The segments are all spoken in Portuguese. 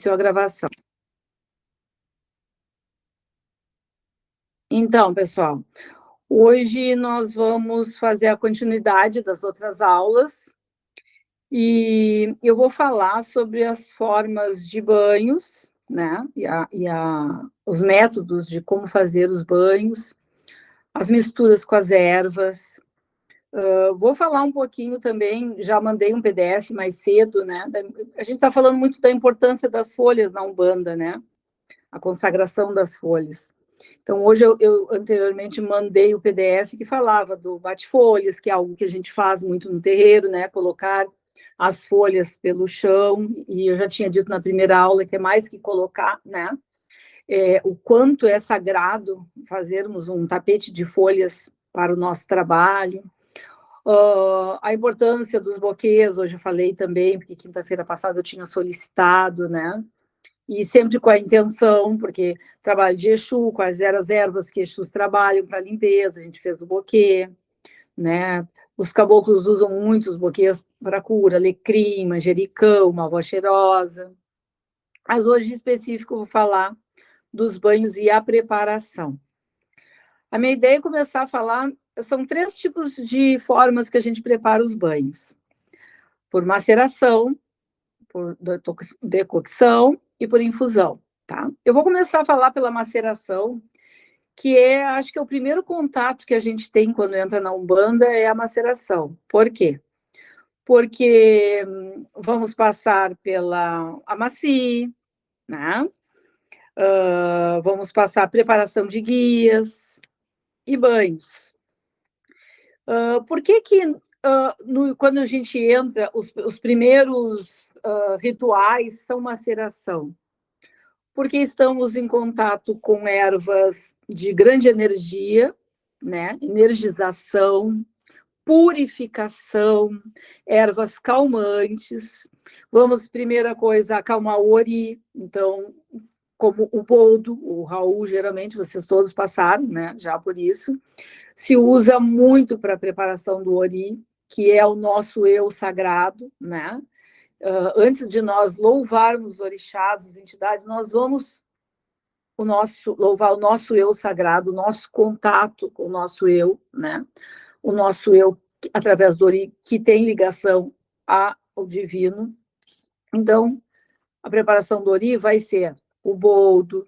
Iniciou a gravação. Então, pessoal, hoje nós vamos fazer a continuidade das outras aulas e eu vou falar sobre as formas de banhos, né? Os métodos de como fazer os banhos, as misturas com as ervas. Vou falar um pouquinho também, já mandei um PDF mais cedo, né? A gente está falando muito da importância das folhas na Umbanda, né? A consagração das folhas. Então, hoje eu anteriormente mandei o PDF que falava do bate-folhas, que é algo que a gente faz muito no terreiro, né? Colocar as folhas pelo chão, e eu já tinha dito na primeira aula que é mais que colocar, né? O quanto é sagrado fazermos um tapete de folhas para o nosso trabalho. A importância dos boquês, hoje eu falei também, porque quinta-feira passada eu tinha solicitado, né? E sempre com a intenção, porque trabalho de Exu, quais eram as ervas que Exus trabalham para limpeza, a gente fez o boquê, né? Os caboclos usam muito os boquês para cura, alecrim, manjericão, malva cheirosa. Mas hoje, em específico, eu vou falar dos banhos e a preparação. A minha ideia é começar a falar, são 3 tipos de formas que a gente prepara os banhos. Por maceração, por decocção e por infusão, tá? Eu vou começar a falar pela maceração, que acho que é o primeiro contato que a gente tem quando entra na Umbanda, é a maceração. Por quê? Porque vamos passar pela amaci, né? Vamos passar a preparação de guias e banhos. Por que quando a gente entra, os primeiros rituais são maceração? Porque estamos em contato com ervas de grande energia, né? Energização, purificação, ervas calmantes. Vamos, primeira coisa, acalmar o ori. Então, como o boldo, o Raul, geralmente, vocês todos passaram, né? Já por isso. Se usa muito para a preparação do ori, que é o nosso eu sagrado, né? Antes de nós louvarmos os orixás, as entidades, nós vamos louvar o nosso eu sagrado, o nosso contato com o nosso eu, né? O nosso eu, através do ori, que tem ligação ao divino. Então, a preparação do ori vai ser o boldo,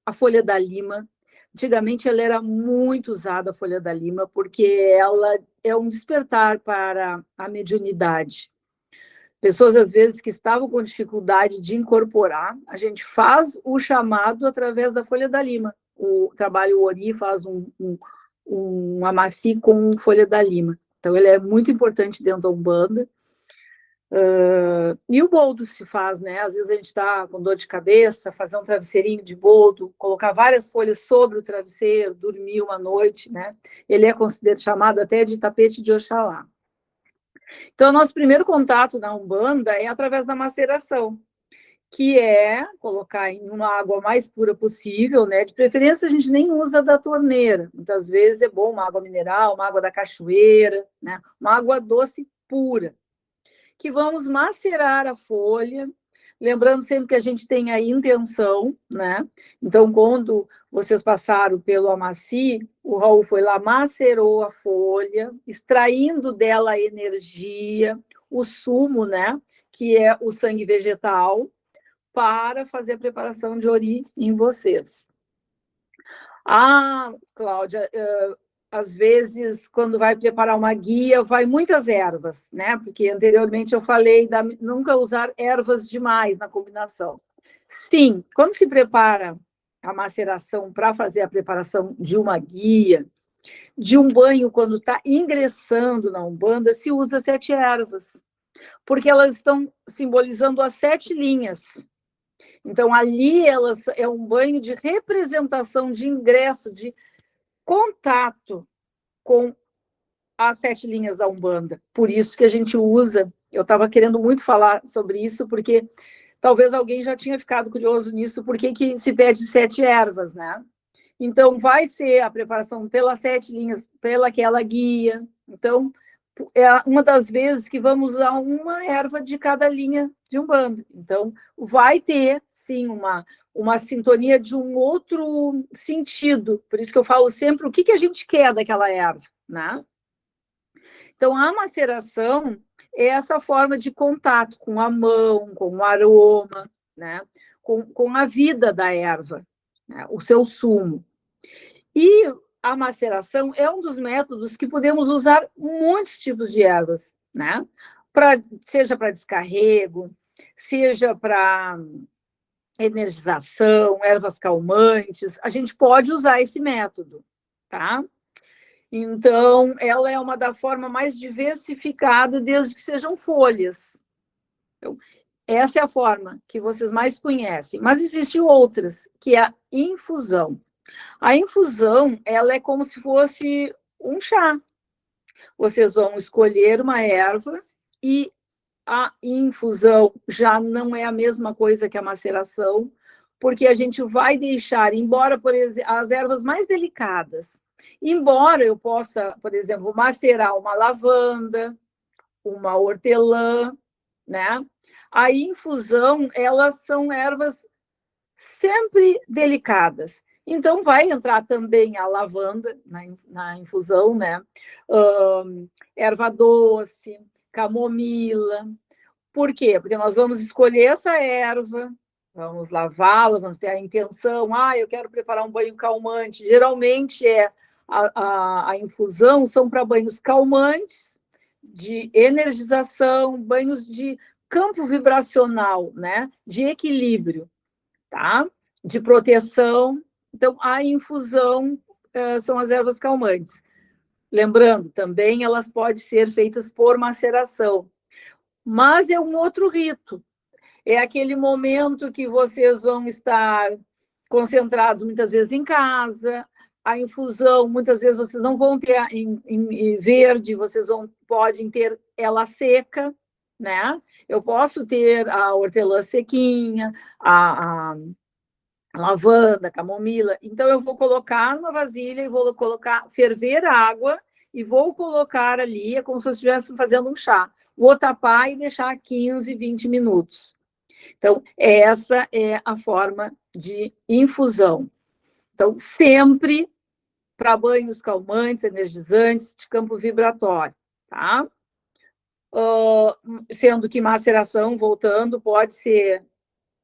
a folha da lima. Antigamente, ela era muito usada, a folha da lima, porque ela é um despertar para a mediunidade. Pessoas, às vezes, que estavam com dificuldade de incorporar, a gente faz o chamado através da folha da lima. O trabalho Ori faz um amaci com folha da lima. Então, ele é muito importante dentro da Umbanda. E o boldo se faz, né? Às vezes a gente está com dor de cabeça, fazer um travesseirinho de boldo, colocar várias folhas sobre o travesseiro, dormir uma noite, né? Ele é considerado, chamado até de tapete de Oxalá. Então, o nosso primeiro contato na Umbanda é através da maceração, que é colocar em uma água mais pura possível, né? De preferência, a gente nem usa da torneira. Muitas vezes é bom uma água mineral, uma água da cachoeira, né? Uma água doce pura. Que vamos macerar a folha, lembrando sempre que a gente tem a intenção, né? Então, quando vocês passaram pelo amaci, o Raul foi lá, macerou a folha, extraindo dela a energia, o sumo, né? Que é o sangue vegetal, para fazer a preparação de ori em vocês. Cláudia, às vezes, quando vai preparar uma guia, vai muitas ervas, né? Porque anteriormente eu falei nunca usar ervas demais na combinação. Sim, quando se prepara a maceração para fazer a preparação de uma guia, de um banho, quando está ingressando na Umbanda, se usa 7 ervas, porque elas estão simbolizando as 7 linhas. Então, ali elas é um banho de representação, de ingresso, de contato com as 7 linhas da Umbanda. Por isso que a gente usa, eu estava querendo muito falar sobre isso, porque talvez alguém já tinha ficado curioso nisso, por que se pede 7 ervas, né? Então, vai ser a preparação pelas 7 linhas, pelaquela guia. Então, é uma das vezes que vamos usar uma erva de cada linha de Umbanda. Então, vai ter, sim, uma sintonia de um outro sentido. Por isso que eu falo sempre o que a gente quer daquela erva, né? Então, a maceração é essa forma de contato com a mão, com o aroma, né? Com a vida da erva, né? O seu sumo. E a maceração é um dos métodos que podemos usar muitos tipos de ervas, né? Seja para descarrego, seja para energização, ervas calmantes, a gente pode usar esse método, tá? Então, ela é uma da forma mais diversificada, desde que sejam folhas. Então, essa é a forma que vocês mais conhecem, mas existem outras, que é a infusão. A infusão, ela é como se fosse um chá. Vocês vão escolher uma erva e a infusão já não é a mesma coisa que a maceração, porque a gente vai deixar, embora, por exemplo, as ervas mais delicadas, embora eu possa, por exemplo, macerar uma lavanda, uma hortelã, né? A infusão, elas são ervas sempre delicadas. Então, vai entrar também a lavanda na infusão, né? Erva doce, camomila. Por quê? Porque nós vamos escolher essa erva, vamos lavá-la, vamos ter a intenção, eu quero preparar um banho calmante. Geralmente a infusão são para banhos calmantes, de energização, banhos de campo vibracional, né? De equilíbrio, tá? De proteção. Então, a infusão são as ervas calmantes. Lembrando, também elas podem ser feitas por maceração, mas é um outro rito. É aquele momento que vocês vão estar concentrados muitas vezes em casa, a infusão, muitas vezes vocês não vão ter em verde, vocês podem ter ela seca, né? Eu posso ter a hortelã sequinha, a lavanda, camomila. Então, eu vou colocar numa vasilha e vou ferver água e vou colocar ali, é como se eu estivesse fazendo um chá. Vou tapar e deixar 15, 20 minutos. Então, essa é a forma de infusão. Então, sempre para banhos calmantes, energizantes, de campo vibratório, tá? Sendo que maceração, voltando, pode ser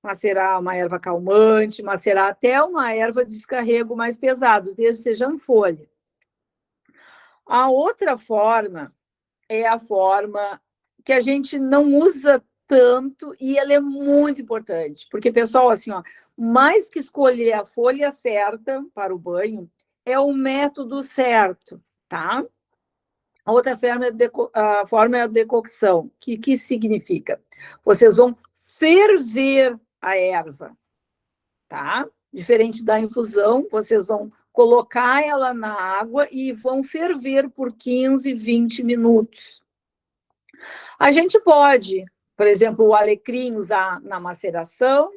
macerar uma erva calmante, macerar até uma erva de descarrego mais pesado, desde que seja em folha. A outra forma é a forma que a gente não usa tanto e ela é muito importante, porque, pessoal, assim, mais que escolher a folha certa para o banho, é o método certo, tá? A outra forma é a decocção. Que significa? Vocês vão ferver a erva, tá? Diferente da infusão, vocês vão colocar ela na água e vão ferver por 15, 20 minutos. A gente pode, por exemplo, o alecrim usar na maceração,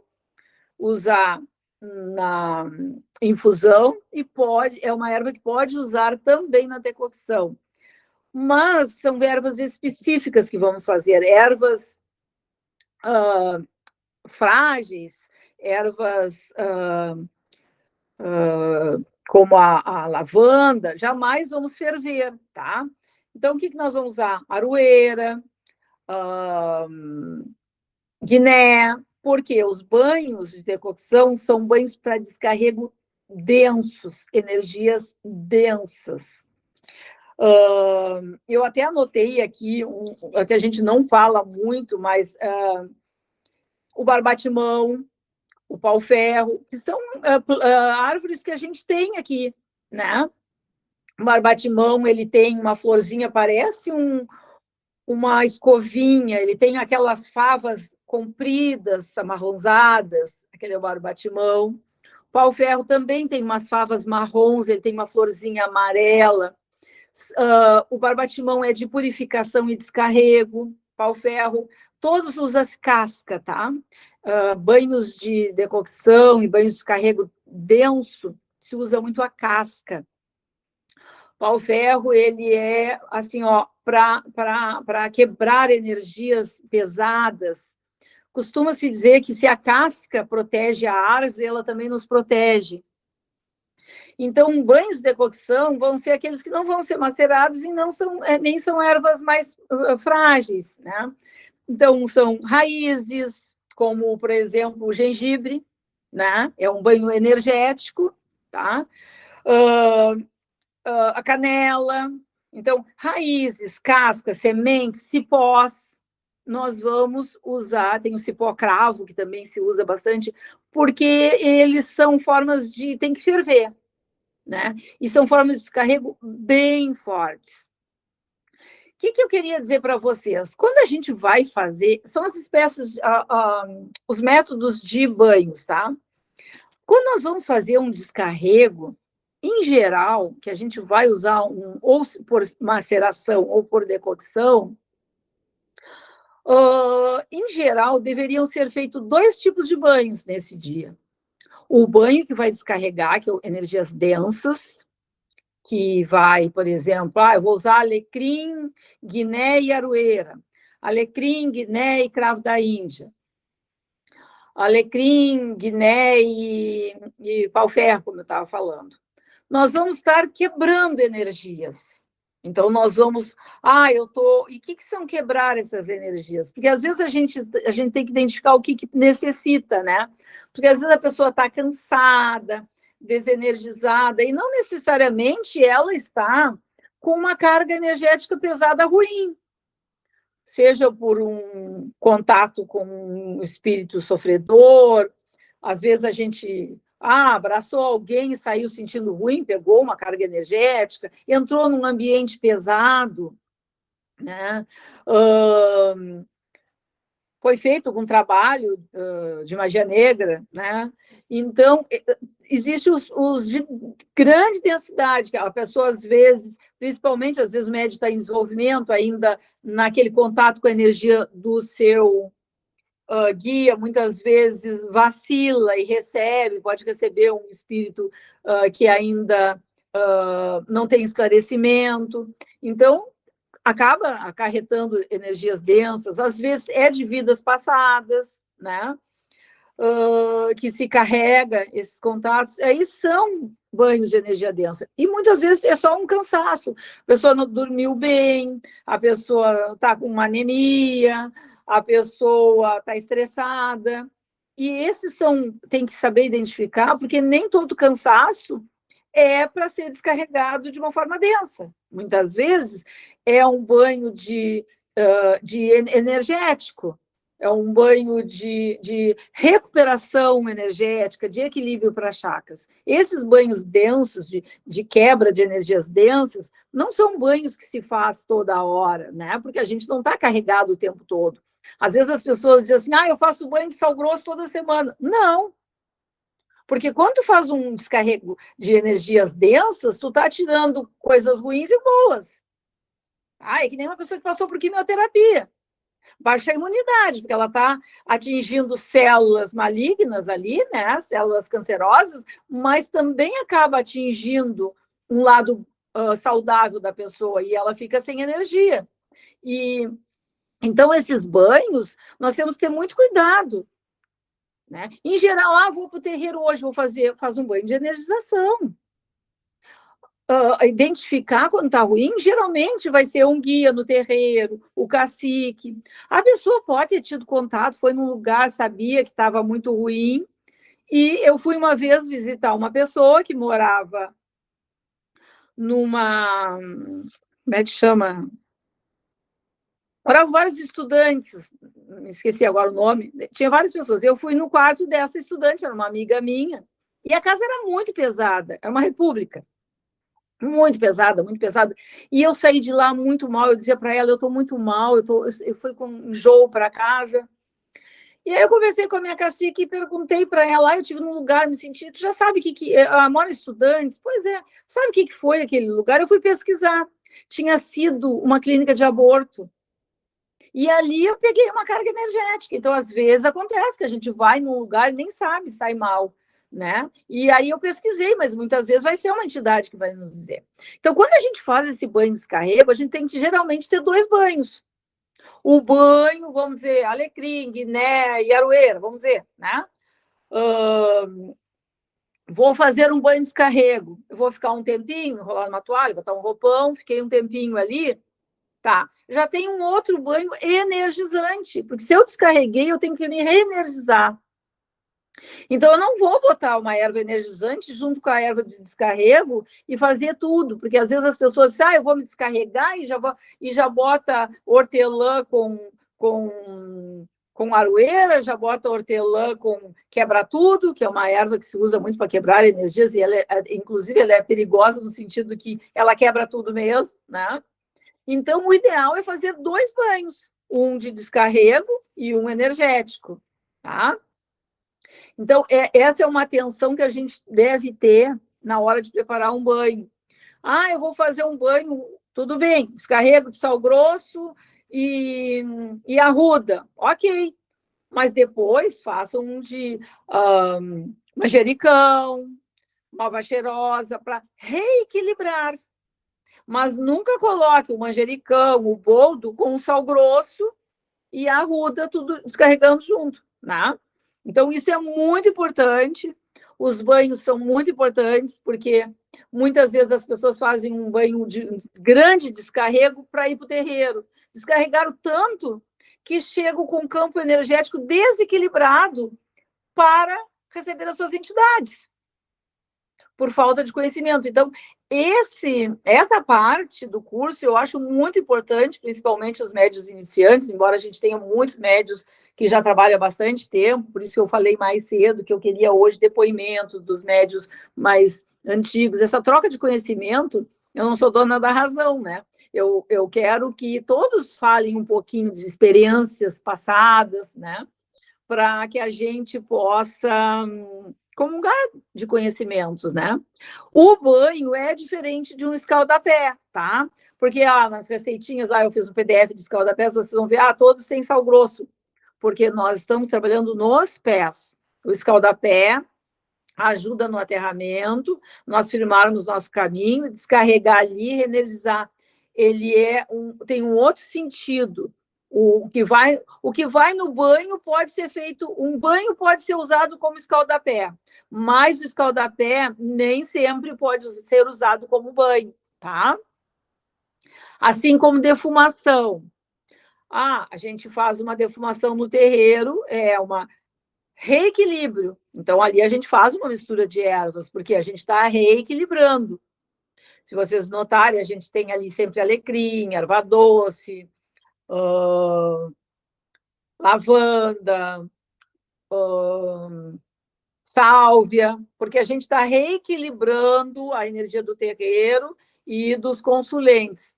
usar na infusão e é uma erva que pode usar também na decocção. Mas são ervas específicas que vamos fazer, ervas frágeis, ervas como a lavanda, jamais vamos ferver, tá? Então, o que nós vamos usar? Aroeira, guiné, porque os banhos de decocção são banhos para descarrego densos, energias densas. Eu até anotei aqui, que a gente não fala muito, mas o barbatimão, o pau-ferro, que são árvores que a gente tem aqui, né? O barbatimão, ele tem uma florzinha, parece uma escovinha, ele tem aquelas favas compridas, amarronzadas, aquele é o barbatimão. O pau-ferro também tem umas favas marrons, ele tem uma florzinha amarela. O barbatimão é de purificação e descarrego. Pau-ferro, todos usam casca, tá? Banhos de decocção e banhos de descarrego denso, se usa muito a casca. Pau-ferro, ele é, assim, ó, para quebrar energias pesadas. Costuma-se dizer que se a casca protege a árvore, ela também nos protege. Então, banhos de decocção vão ser aqueles que não vão ser macerados e não são, nem são ervas mais frágeis, né? Então, são raízes, como, por exemplo, o gengibre, né? É um banho energético, tá? A canela. Então, raízes, cascas, sementes, cipós, nós vamos usar, tem o cipó cravo, que também se usa bastante, porque eles são formas de, tem que ferver, né? E são formas de descarrego bem fortes. O que eu queria dizer para vocês? Quando a gente vai fazer, são as espécies, os métodos de banhos, tá? Quando nós vamos fazer um descarrego, em geral, que a gente vai usar ou por maceração ou por decocção, em geral, deveriam ser feitos 2 tipos de banhos nesse dia. O banho que vai descarregar, que é energias densas, que vai, por exemplo, eu vou usar alecrim, guiné e aroeira. Alecrim, guiné e cravo da Índia. Alecrim, guiné e pau-ferro, como eu estava falando. Nós vamos estar quebrando energias. Então, nós vamos... E o que são quebrar essas energias? Porque, às vezes, a gente tem que identificar o que necessita, né? Porque, às vezes, a pessoa está cansada, desenergizada, e não necessariamente ela está com uma carga energética pesada ruim, seja por um contato com um espírito sofredor, às vezes a gente abraçou alguém e saiu sentindo ruim, pegou uma carga energética, entrou num ambiente pesado, né? Foi feito algum trabalho de magia negra, né? Então, existem os de grande densidade, que a pessoa, às vezes, principalmente, às vezes, o médium está em desenvolvimento, ainda naquele contato com a energia do seu guia, muitas vezes vacila e recebe, pode receber um espírito que ainda não tem esclarecimento. Então, acaba acarretando energias densas, às vezes é de vidas passadas, né? Que se carrega esses contatos, aí são banhos de energia densa. E muitas vezes é só um cansaço. A pessoa não dormiu bem, a pessoa está com uma anemia, a pessoa está estressada. E esses tem que saber identificar, porque nem todo cansaço é para ser descarregado de uma forma densa. Muitas vezes é um banho de energético, é um banho de recuperação energética, de equilíbrio para chakras. Esses banhos densos, de quebra de energias densas, não são banhos que se faz toda hora, né? Porque a gente não está carregado o tempo todo. Às vezes as pessoas dizem assim, eu faço banho de sal grosso toda semana. Não, porque quando tu faz um descarrego de energias densas, tu tá tirando coisas ruins e boas. É que nem uma pessoa que passou por quimioterapia. Baixa a imunidade, porque ela está atingindo células malignas ali, né? Células cancerosas, mas também acaba atingindo um lado saudável da pessoa e ela fica sem energia. E então, esses banhos, nós temos que ter muito cuidado. Né? Em geral, vou para o terreiro hoje, faz um banho de energização. Identificar quando está ruim, geralmente vai ser um guia no terreiro, o cacique. A pessoa pode ter tido contato, foi num lugar, sabia que estava muito ruim, e eu fui uma vez visitar uma pessoa que morava numa... Como é que chama? Moravam vários estudantes, me esqueci agora o nome, tinha várias pessoas. Eu fui no quarto dessa estudante, era uma amiga minha, e a casa era muito pesada, era uma república, muito pesada, muito pesada. E eu saí de lá muito mal, eu dizia para ela, eu estou muito mal, eu fui com enjoo para casa. E aí eu conversei com a minha cacique e perguntei para ela, eu estive num lugar, me senti, tu já sabe o que mora estudantes? Pois é, sabe o que foi aquele lugar? Eu fui pesquisar, tinha sido uma clínica de aborto. E ali eu peguei uma carga energética. Então, às vezes, acontece que a gente vai num lugar e nem sabe, sai mal. né? E aí eu pesquisei, mas muitas vezes vai ser uma entidade que vai nos dizer. Então, quando a gente faz esse banho de descarrego, a gente tem que geralmente ter 2 banhos. O banho, vamos dizer, alecrim, guiné e aroeira, vamos dizer, né? Vou fazer um banho de descarrego. Eu vou ficar um tempinho, enrolar numa toalha, botar um roupão, fiquei um tempinho ali, tá. Já tem um outro banho energizante, porque se eu descarreguei, eu tenho que me reenergizar. Então, eu não vou botar uma erva energizante junto com a erva de descarrego e fazer tudo, porque às vezes as pessoas dizem, eu vou me descarregar e já bota hortelã com aroeira, já bota hortelã com quebra-tudo, que é uma erva que se usa muito para quebrar energias, e inclusive ela é perigosa no sentido que ela quebra tudo mesmo, né? Então, o ideal é fazer 2 banhos, um de descarrego e um energético, tá? Então, essa é uma atenção que a gente deve ter na hora de preparar um banho. Eu vou fazer um banho, tudo bem, descarrego de sal grosso e arruda, ok. Mas depois faça um de manjericão, malva cheirosa, para reequilibrar. Mas nunca coloque o manjericão, o boldo com o sal grosso e a arruda, tudo descarregando junto, né? Então, isso é muito importante. Os banhos são muito importantes, porque muitas vezes as pessoas fazem um banho de grande descarrego para ir para o terreiro. Descarregaram tanto que chegam com o campo energético desequilibrado para receber as suas entidades, por falta de conhecimento. Então, essa parte do curso eu acho muito importante, principalmente os médios iniciantes, embora a gente tenha muitos médios que já trabalham há bastante tempo, por isso que eu falei mais cedo que eu queria hoje depoimentos dos médios mais antigos. Essa troca de conhecimento, eu não sou dona da razão, né? Eu quero que todos falem um pouquinho de experiências passadas, né? Para que a gente possa comungar de conhecimentos, né? O banho é diferente de um escaldapé, tá? Porque nas receitinhas, eu fiz um PDF de escaldapé, vocês vão ver, todos têm sal grosso, porque nós estamos trabalhando nos pés. O escaldapé ajuda no aterramento, nós firmarmos nosso caminho, descarregar ali, reenergizar. Ele tem um outro sentido. O que vai no banho pode ser feito, um banho pode ser usado como escaldapé, mas o escaldapé nem sempre pode ser usado como banho, tá? Assim como defumação. A gente faz uma defumação no terreiro, é uma reequilíbrio. Então, ali a gente faz uma mistura de ervas, porque a gente está reequilibrando. Se vocês notarem, a gente tem ali sempre alecrim, erva doce, lavanda, sálvia, porque a gente está reequilibrando a energia do terreiro e dos consulentes.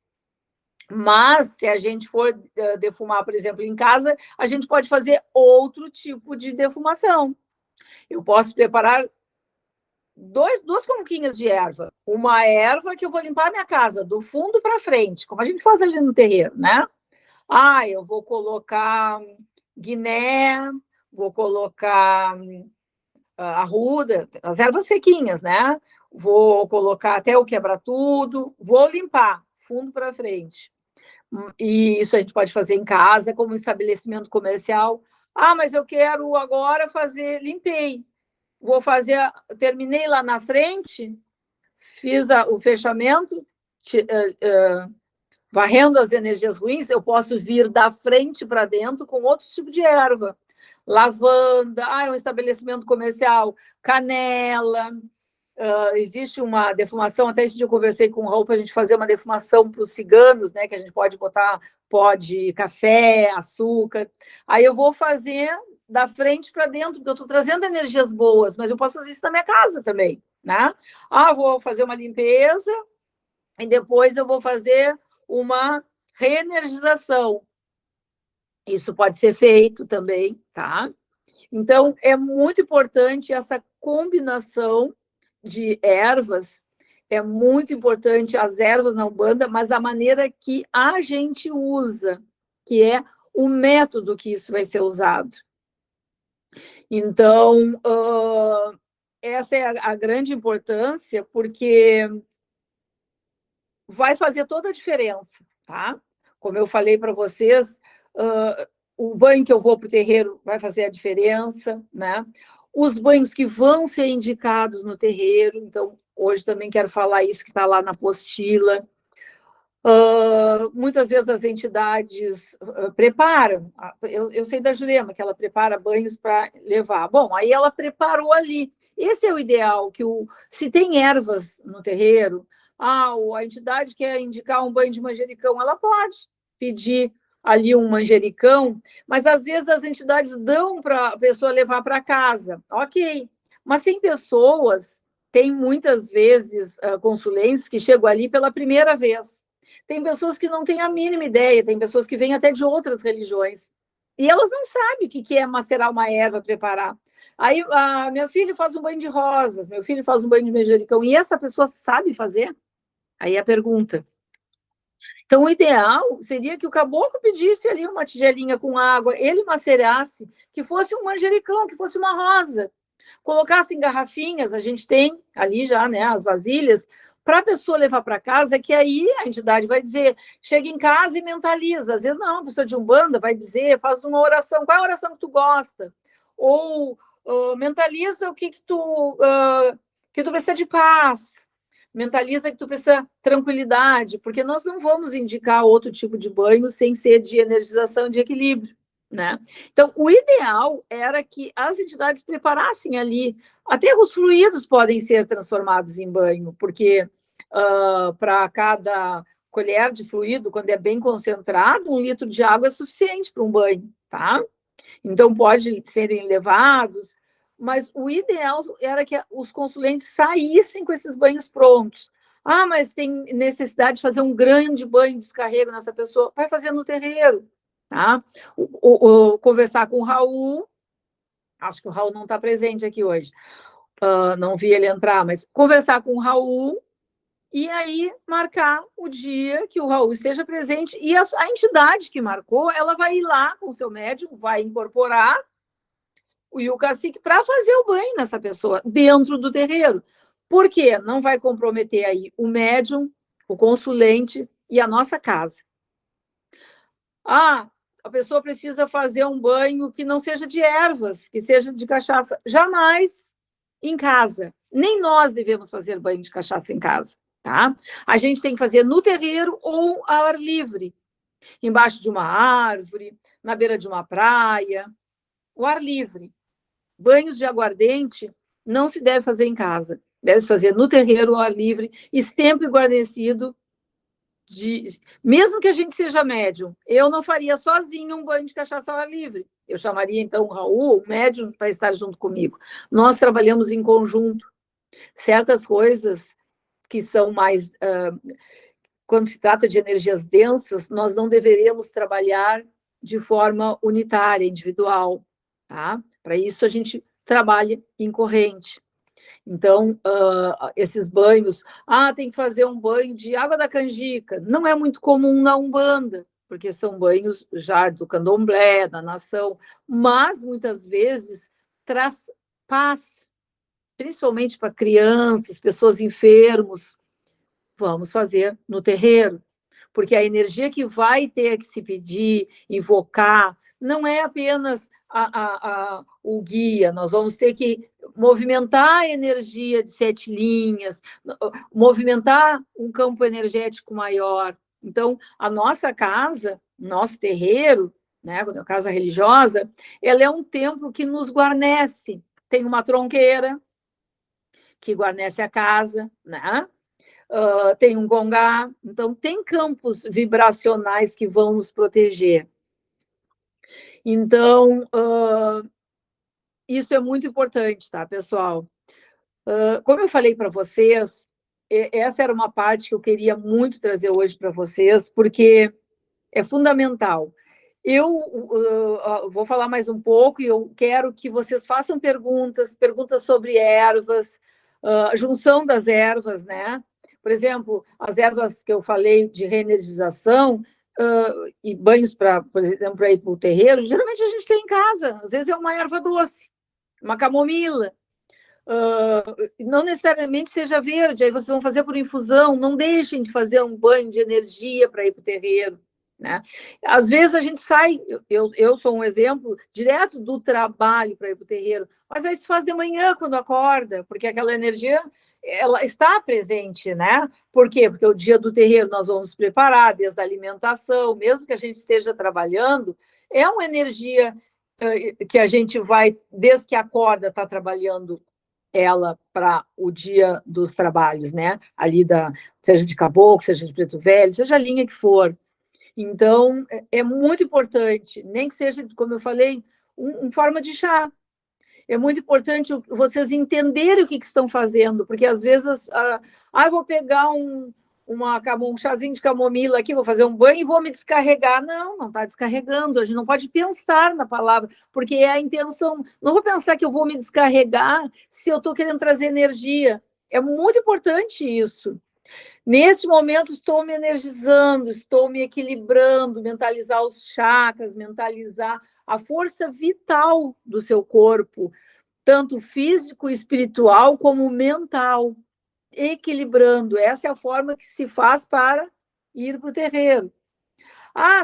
Mas, se a gente for defumar, por exemplo, em casa, a gente pode fazer outro tipo de defumação. Eu posso preparar duas conquinhas de erva. Uma erva que eu vou limpar a minha casa, do fundo para frente, como a gente faz ali no terreiro, né? Eu vou colocar guiné, vou colocar arruda, as ervas sequinhas, né? Vou colocar até o quebra-tudo, vou limpar, fundo para frente. E isso a gente pode fazer em casa, como estabelecimento comercial. Mas eu quero agora fazer, limpei. Vou fazer, terminei lá na frente, fiz o fechamento, varrendo as energias ruins, eu posso vir da frente para dentro com outro tipo de erva. Lavanda, é um estabelecimento comercial, canela. Existe uma defumação, até esse dia eu conversei com o Raul para a gente fazer uma defumação para os ciganos, né, que a gente pode botar pó de café, açúcar. Aí eu vou fazer da frente para dentro, porque eu estou trazendo energias boas, mas eu posso fazer isso na minha casa também, né? Vou fazer uma limpeza e depois eu vou fazer uma reenergização. Isso pode ser feito também, tá? Então, é muito importante essa combinação de ervas, é muito importante as ervas na Umbanda, mas a maneira que a gente usa, que é o método que isso vai ser usado. Então, essa é a grande importância, porque vai fazer toda a diferença, tá? Como eu falei para vocês, o banho que eu vou para o terreiro vai fazer a diferença, né? Os banhos que vão ser indicados no terreiro, então, hoje também quero falar isso que está lá na apostila. Muitas vezes as entidades preparam, eu sei da Jurema, que ela prepara banhos para levar. Bom, aí ela preparou ali. Esse é o ideal, se tem ervas no terreiro, a entidade quer indicar um banho de manjericão, ela pode pedir ali um manjericão, mas às vezes as entidades dão para a pessoa levar para casa, ok. Mas tem muitas vezes consulentes que chegam ali pela primeira vez. Tem pessoas que não têm a mínima ideia, tem pessoas que vêm até de outras religiões, e elas não sabem o que é macerar uma erva, preparar. Aí, meu filho faz um banho de rosas, meu filho faz um banho de manjericão, e essa pessoa sabe fazer? Aí a pergunta. Então, o ideal seria que o caboclo pedisse ali uma tigelinha com água, ele macerasse, que fosse um manjericão, que fosse uma rosa, colocasse em garrafinhas, a gente tem ali já, né, as vasilhas, para a pessoa levar para casa, que aí a entidade vai dizer, chega em casa e mentaliza. Às vezes não, a pessoa de Umbanda vai dizer, faz uma oração, qual é a oração que tu gosta? Ou mentaliza o que tu precisa de paz, mentaliza que tu precisa tranquilidade, porque nós não vamos indicar outro tipo de banho sem ser de energização, de equilíbrio, né? Então, o ideal era que as entidades preparassem ali, até os fluidos podem ser transformados em banho, porque para cada colher de fluido, quando é bem concentrado, 1 litro de água é suficiente para um banho, tá? Então, pode serem levados, mas o ideal era que os consulentes saíssem com esses banhos prontos. Mas tem necessidade de fazer um grande banho de descarrego nessa pessoa, vai fazer no terreiro, tá? Conversar com o Raul, acho que o Raul não está presente aqui hoje, não vi ele entrar, mas conversar com o Raul e aí marcar o dia que o Raul esteja presente, e a entidade que marcou, ela vai ir lá com o seu médium, vai incorporar o cacique para fazer o banho nessa pessoa, dentro do terreiro. Por quê? Não vai comprometer aí o médium, o consulente e a nossa casa. A pessoa precisa fazer um banho que não seja de ervas, que seja de cachaça. Jamais em casa. Nem nós devemos fazer banho de cachaça em casa, tá? A gente tem que fazer no terreiro ou ao ar livre, embaixo de uma árvore, na beira de uma praia, o ar livre. Banhos de aguardente não se deve fazer em casa, deve se fazer no terreiro, ao ar livre, e sempre guarnecido mesmo que a gente seja médium, eu não faria sozinho um banho de cachaça ao ar livre. Eu chamaria, então, o Raul, o médium, para estar junto comigo. Nós trabalhamos em conjunto. Certas coisas que são mais... quando se trata de energias densas, nós não deveríamos trabalhar de forma unitária, individual, tá? Para isso, a gente trabalha em corrente. Então, esses banhos, tem que fazer um banho de água da canjica, não é muito comum na Umbanda, porque são banhos já do candomblé, da nação, mas muitas vezes traz paz, principalmente para crianças, pessoas enfermos. Vamos fazer no terreiro, porque a energia que vai ter que se pedir, invocar, não é apenas o guia, nós vamos ter que movimentar a energia de 7 linhas, movimentar um campo energético maior. Então, a nossa casa, nosso terreiro, né, quando é casa religiosa, ela é um templo que nos guarnece. Tem uma tronqueira que guarnece a casa, né? Tem um gongá, então tem campos vibracionais que vão nos proteger. Então, isso é muito importante, tá, pessoal? Como eu falei para vocês, essa era uma parte que eu queria muito trazer hoje para vocês, porque é fundamental. Eu vou falar mais um pouco e eu quero que vocês façam perguntas sobre ervas, a junção das ervas, né? Por exemplo, as ervas que eu falei de reenergização e banhos por exemplo, para ir para o terreiro, geralmente a gente tem em casa, às vezes é uma erva doce, uma camomila, Não necessariamente seja verde, aí vocês vão fazer por infusão, não deixem de fazer um banho de energia para ir para o terreiro, né? Às vezes a gente sai, eu sou um exemplo, direto do trabalho para ir para o terreiro, mas aí se faz de manhã quando acorda, porque aquela energia ela está presente, né? Por quê? Porque o dia do terreiro nós vamos nos preparar, desde a alimentação, mesmo que a gente esteja trabalhando, é uma energia que a gente vai, desde que acorda, está trabalhando ela para o dia dos trabalhos, né? Ali seja de caboclo, seja de preto velho, seja a linha que for. Então, é muito importante, nem que seja, como eu falei, uma forma de chá. É muito importante vocês entenderem o que estão fazendo, porque às vezes, eu vou pegar um chazinho de camomila aqui, vou fazer um banho e vou me descarregar. Não, não está descarregando. A gente não pode pensar na palavra, porque é a intenção. Não vou pensar que eu vou me descarregar se eu estou querendo trazer energia. É muito importante isso. Nesse momento, estou me energizando, estou me equilibrando, mentalizar os chakras, mentalizar a força vital do seu corpo, tanto físico, espiritual, como mental, equilibrando. Essa é a forma que se faz para ir para o terreiro.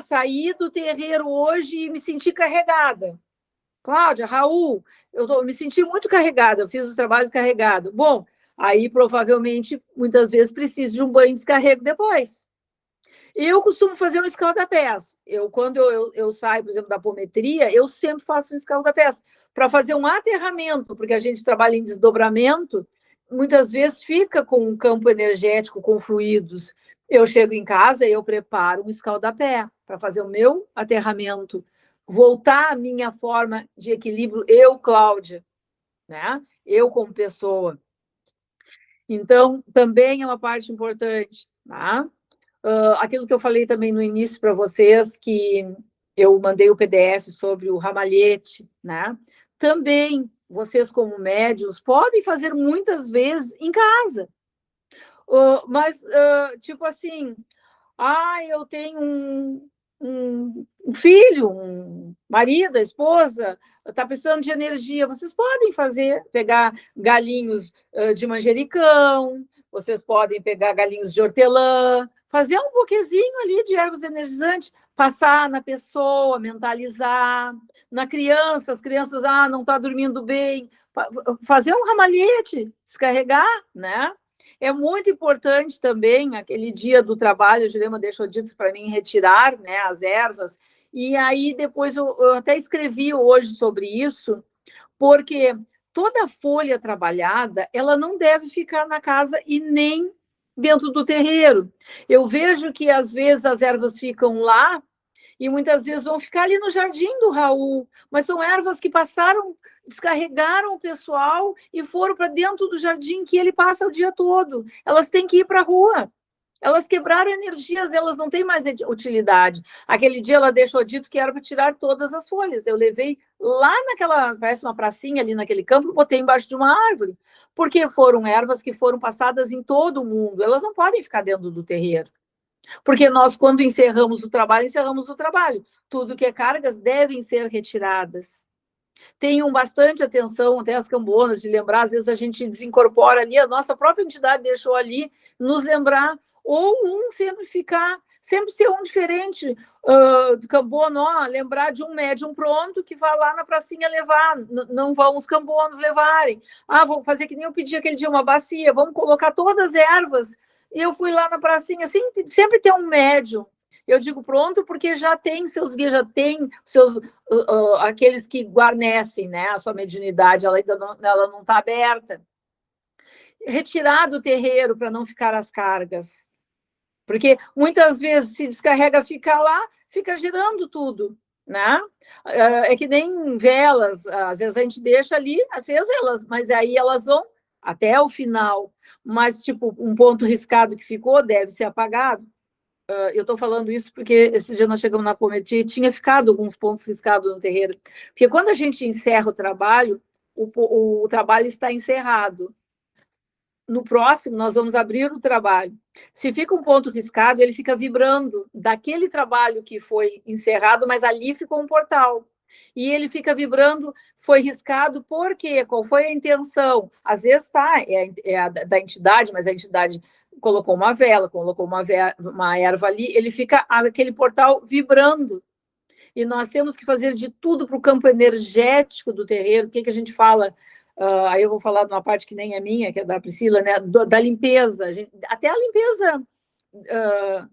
Saí do terreiro hoje e me senti carregada. Cláudia, Raul, me senti muito carregada, eu fiz os trabalhos carregados. Bom, aí provavelmente, muitas vezes, preciso de um banho de descarrego depois. Eu costumo fazer um escalda-pés. Quando eu saio, por exemplo, da apometria, eu sempre faço um escalda-pés para fazer um aterramento, porque a gente trabalha em desdobramento, muitas vezes fica com um campo energético, com fluidos. Eu chego em casa e eu preparo um escalda-pé para fazer o meu aterramento, voltar à minha forma de equilíbrio, eu, Cláudia, né? Eu como pessoa. Então, também é uma parte importante, tá? Aquilo que eu falei também no início para vocês, que eu mandei o PDF sobre o ramalhete, né? Também vocês, como médios, podem fazer muitas vezes em casa. Mas, tipo assim, eu tenho um filho, um marido, a esposa, está precisando de energia. Vocês podem pegar galinhos de manjericão, vocês podem pegar galinhos de hortelã, fazer um buquezinho ali de ervas energizantes, passar na pessoa, mentalizar. Na criança, as crianças, não está dormindo bem, fazer um ramalhete, descarregar, né? É muito importante também, aquele dia do trabalho, a Jurema deixou dito para mim retirar, né, as ervas, e aí depois eu até escrevi hoje sobre isso, porque toda folha trabalhada, ela não deve ficar na casa e nem dentro do terreiro. Eu vejo que, às vezes, as ervas ficam lá e muitas vezes vão ficar ali no jardim do Raul, mas são ervas que passaram, descarregaram o pessoal e foram para dentro do jardim que ele passa o dia todo. Elas têm que ir para a rua. Elas quebraram energias, elas não têm mais utilidade. Aquele dia ela deixou dito que era para tirar todas as folhas. Eu levei lá naquela, parece uma pracinha ali naquele campo, botei embaixo de uma árvore, porque foram ervas que foram passadas em todo o mundo. Elas não podem ficar dentro do terreiro. Porque nós, quando encerramos o trabalho, encerramos o trabalho. Tudo que é cargas devem ser retiradas. Tenham bastante atenção, até as cambonas, de lembrar, às vezes a gente desincorpora ali, a nossa própria entidade deixou ali, nos lembrar, ou sempre ser um diferente do cambono, lembrar de um médium pronto que vai lá na pracinha levar, não vão os cambonos levarem. Vou fazer que nem eu pedi aquele dia, uma bacia, vamos colocar todas as ervas. E eu fui lá na pracinha, sempre tem um médium. Eu digo pronto porque já tem seus guias, já tem seus aqueles que guarnecem, né? A sua mediunidade, ela ainda não está aberta. Retirar do terreiro para não ficar as cargas. Porque muitas vezes se descarrega, fica lá, fica girando tudo, né? É que nem velas, às vezes a gente deixa ali acesas elas, mas aí elas vão até o final. Mas, tipo, um ponto riscado que ficou deve ser apagado. Eu estou falando isso porque esse dia nós chegamos na Apometria e tinha ficado alguns pontos riscados no terreiro. Porque quando a gente encerra o trabalho, o trabalho está encerrado. No próximo, nós vamos abrir o trabalho. Se fica um ponto riscado, ele fica vibrando daquele trabalho que foi encerrado, mas ali ficou um portal. e ele fica vibrando, foi riscado, por quê? Qual foi a intenção? Às vezes da entidade, mas a entidade colocou uma vela, colocou uma erva ali, ele fica aquele portal vibrando. E nós temos que fazer de tudo para o campo energético do terreiro. O que a gente fala? Aí eu vou falar de uma parte que nem é minha, que é da Priscila, né? Da limpeza. Até a limpeza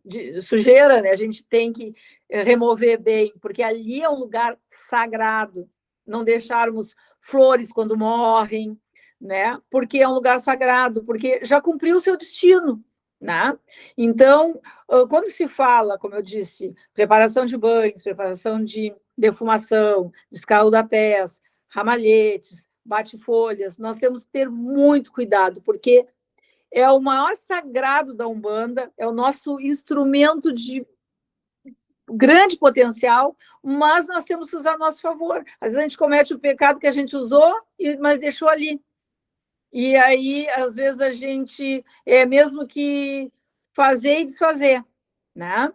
de sujeira, né? A gente tem que remover bem, porque ali é um lugar sagrado. Não deixarmos flores quando morrem, né? Porque é um lugar sagrado, porque já cumpriu o seu destino, né? Então, quando se fala, como eu disse, preparação de banhos, preparação de defumação, descalda-pés, ramalhetes, bate-folhas, nós temos que ter muito cuidado, porque é o maior sagrado da Umbanda, é o nosso instrumento de grande potencial, mas nós temos que usar a nosso favor. Às vezes a gente comete o pecado que a gente usou, mas deixou ali. E aí, às vezes, a gente é mesmo que fazer e desfazer, né?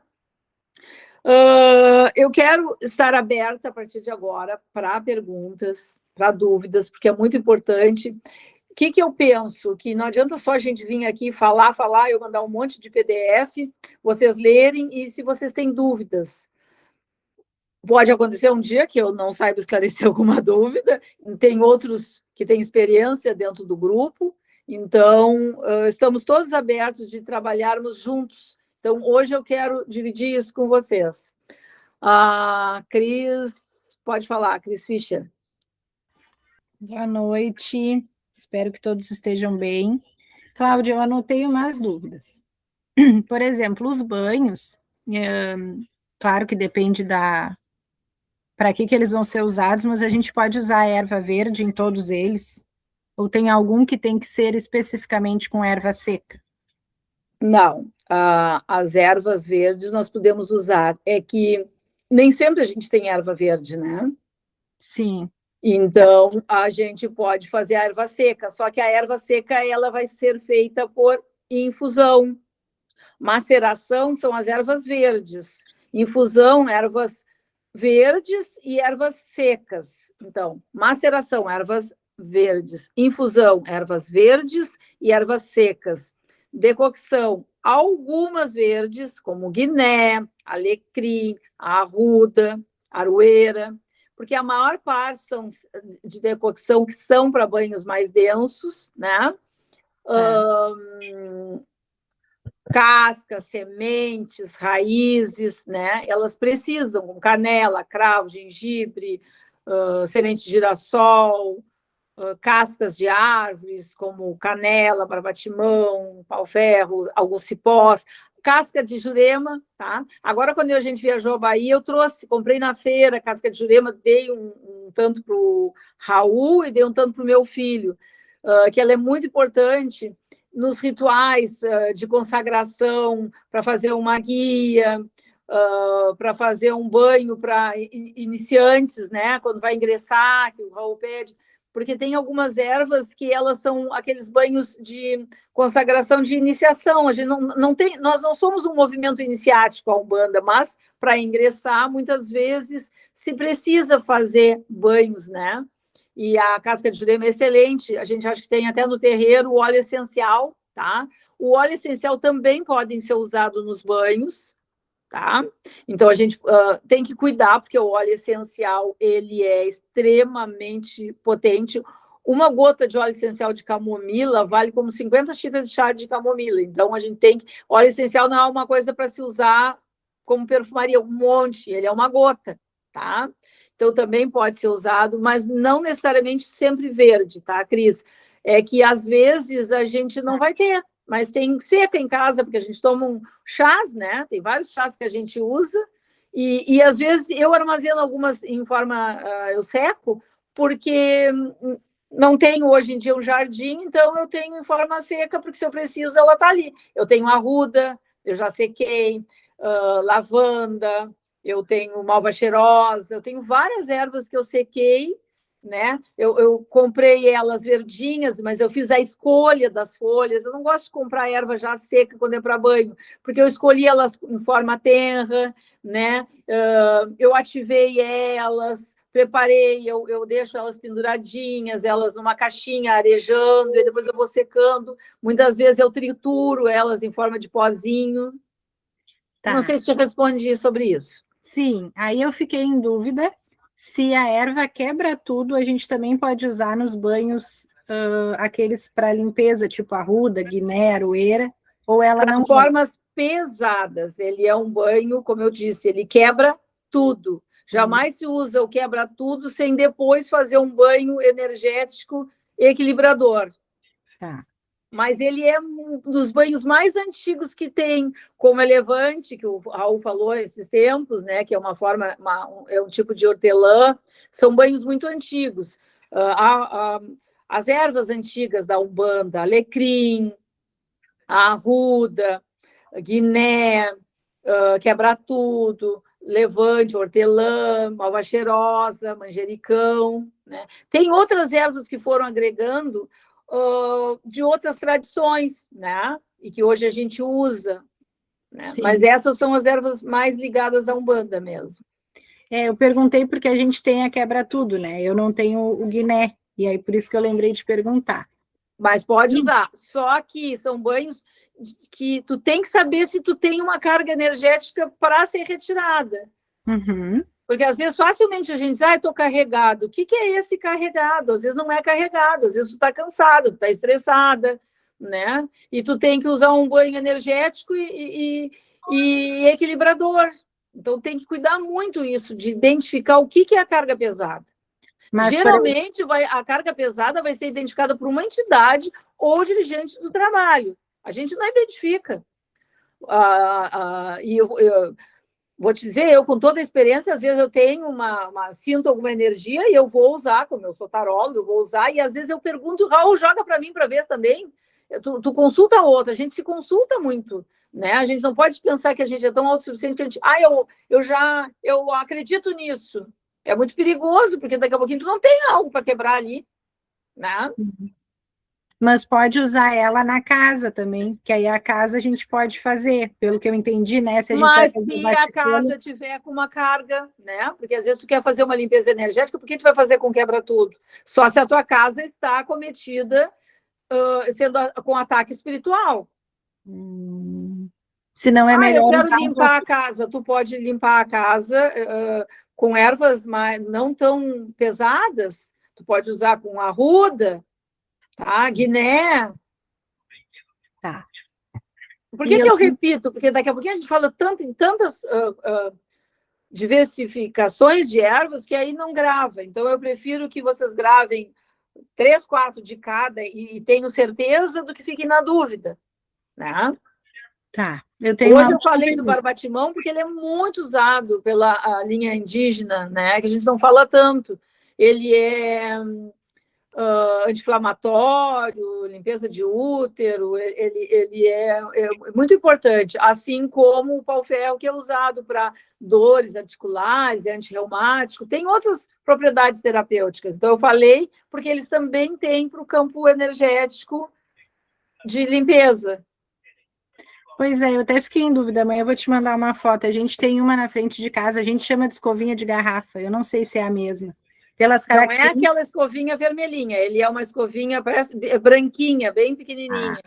Eu quero estar aberta a partir de agora para perguntas, para dúvidas, porque é muito importante. O que eu penso? Que não adianta só a gente vir aqui falar, eu mandar um monte de PDF, vocês lerem, e se vocês têm dúvidas, pode acontecer um dia que eu não saiba esclarecer alguma dúvida, tem outros que têm experiência dentro do grupo, então estamos todos abertos de trabalharmos juntos. Então, hoje eu quero dividir isso com vocês. A Cris, pode falar, Cris Fischer. Boa noite, espero que todos estejam bem. Cláudia, eu anotei umas dúvidas. Por exemplo, os banhos, claro que depende para que eles vão ser usados, mas a gente pode usar a erva verde em todos eles? Ou tem algum que tem que ser especificamente com erva seca? Não, as ervas verdes nós podemos usar. É que nem sempre a gente tem erva verde, né? Sim. Então, a gente pode fazer a erva seca, só que a erva seca ela vai ser feita por infusão. Maceração são as ervas verdes. Infusão, ervas verdes e ervas secas. Então, maceração, ervas verdes. Infusão, ervas verdes e ervas secas. Decocção, algumas verdes, como guiné, alecrim, arruda, aroeira, porque a maior parte são de decocção que são para banhos mais densos, né? Cascas, sementes, raízes, né? Elas precisam, com canela, cravo, gengibre, semente de girassol, cascas de árvores, como canela, barbatimão, pau-ferro, alguns cipós, casca de jurema, tá? Agora, quando a gente viajou à Bahia, eu comprei na feira casca de jurema, dei um tanto para o Raul e dei um tanto para o meu filho, que ela é muito importante nos rituais de consagração, para fazer uma guia, para fazer um banho para iniciantes, né? Quando vai ingressar, que o Raul pede, porque tem algumas ervas que elas são aqueles banhos de consagração de iniciação. A gente não tem, nós não somos um movimento iniciático a Umbanda, mas para ingressar, muitas vezes se precisa fazer banhos, né? E a casca de jurema é excelente. A gente acha que tem até no terreiro o óleo essencial, tá? O óleo essencial também pode ser usado nos banhos, tá? Então a gente tem que cuidar, porque o óleo essencial ele é extremamente potente. Uma gota de óleo essencial de camomila vale como 50 xícaras de chá de camomila. Então a gente tem que. Óleo essencial não é uma coisa para se usar como perfumaria, um monte, ele é uma gota, tá? Então também pode ser usado, mas não necessariamente sempre verde, tá, Cris? É que às vezes a gente não vai ter, mas tem seca em casa, porque a gente toma chás, né? Tem vários chás que a gente usa, e às vezes eu armazeno algumas em forma, eu seco, porque não tenho hoje em dia um jardim, então eu tenho em forma seca, porque se eu preciso, ela está ali. Eu tenho arruda, eu já sequei, lavanda, eu tenho malva cheirosa, eu tenho várias ervas que eu sequei, né? Eu comprei elas verdinhas, mas eu fiz a escolha das folhas. Eu não gosto de comprar erva já seca quando é para banho, porque eu escolhi elas em forma tenra, né? Eu ativei elas preparei, eu deixo elas penduradinhas, elas numa caixinha arejando, e depois eu vou secando. Muitas vezes eu trituro elas em forma de pozinho. Tá. Não sei se te respondi sobre isso. Sim, aí eu fiquei em dúvida se a erva quebra tudo, a gente também pode usar nos banhos aqueles para limpeza, tipo arruda, guiné, aroeira, ou ela não... Formas pesadas, ele é um banho, como eu disse, ele quebra tudo. Jamais se usa o quebra tudo sem depois fazer um banho energético equilibrador. Tá. Mas ele é um dos banhos mais antigos que tem, como elevante, que o Raul falou esses tempos, né, que é uma forma, é um tipo de hortelã, são banhos muito antigos. As ervas antigas da Umbanda, alecrim, a arruda, a guiné, quebra-tudo, levante, hortelã, malva cheirosa, manjericão. Né? Tem outras ervas que foram agregando de outras tradições, né? E que hoje a gente usa. Né? Mas essas são as ervas mais ligadas à Umbanda mesmo. Eu perguntei porque a gente tem a quebra-tudo, né? Eu não tenho o guiné, e aí por isso que eu lembrei de perguntar. Mas pode usar, só que são banhos que tu tem que saber se tu tem uma carga energética para ser retirada. Uhum. Porque às vezes facilmente a gente diz, estou carregado. O que é esse carregado? Às vezes não é carregado, às vezes tu está cansado, tu está estressada, né? E tu tem que usar um banho energético e equilibrador. Então tem que cuidar muito isso, de identificar o que é a carga pesada. Mas, geralmente, a carga pesada vai ser identificada por uma entidade ou dirigente do trabalho. A gente não identifica. E eu vou te dizer, eu com toda a experiência, às vezes eu tenho sinto alguma energia e eu vou usar, como eu sou taróloga, eu vou usar, e às vezes eu pergunto, Raul, joga para mim para ver também. Tu consulta outro, a gente se consulta muito, né? A gente não pode pensar que a gente é tão autossuficiente que a gente, eu acredito nisso. É muito perigoso, porque daqui a pouquinho tu não tem algo para quebrar ali, né? Sim. Mas pode usar ela na casa também, que aí a casa a gente pode fazer, pelo que eu entendi, né? Se a gente vai fazer se a casa tiver com uma carga, né? Porque às vezes tu quer fazer uma limpeza energética, por que tu vai fazer com quebra-tudo? Só se a tua casa está acometida com ataque espiritual. Se não é melhor. Eu quero limpar a casa. Tu pode limpar a casa com ervas não tão pesadas. Tu pode usar com arruda, tá? Guiné. Tá. Por que eu repito? Porque daqui a pouquinho a gente fala tanto em tantas diversificações de ervas que aí não grava. Então, eu prefiro que vocês gravem 3, 4 de cada e tenho certeza do que fiquem na dúvida. Né? Tá. Hoje eu falei do barbatimão porque ele é muito usado pela linha indígena, né? Que a gente não fala tanto. Ele é anti-inflamatório, limpeza de útero, ele é muito importante, assim como o pau-ferro, que é usado para dores articulares, é antirreumático, tem outras propriedades terapêuticas. Então, eu falei porque eles também têm para o campo energético de limpeza. Pois é, eu até fiquei em dúvida, amanhã eu vou te mandar uma foto. A gente tem uma na frente de casa, a gente chama de escovinha de garrafa, eu não sei se é a mesma. Pelas características... Não é aquela escovinha vermelhinha, ele é uma escovinha branquinha, bem pequenininha.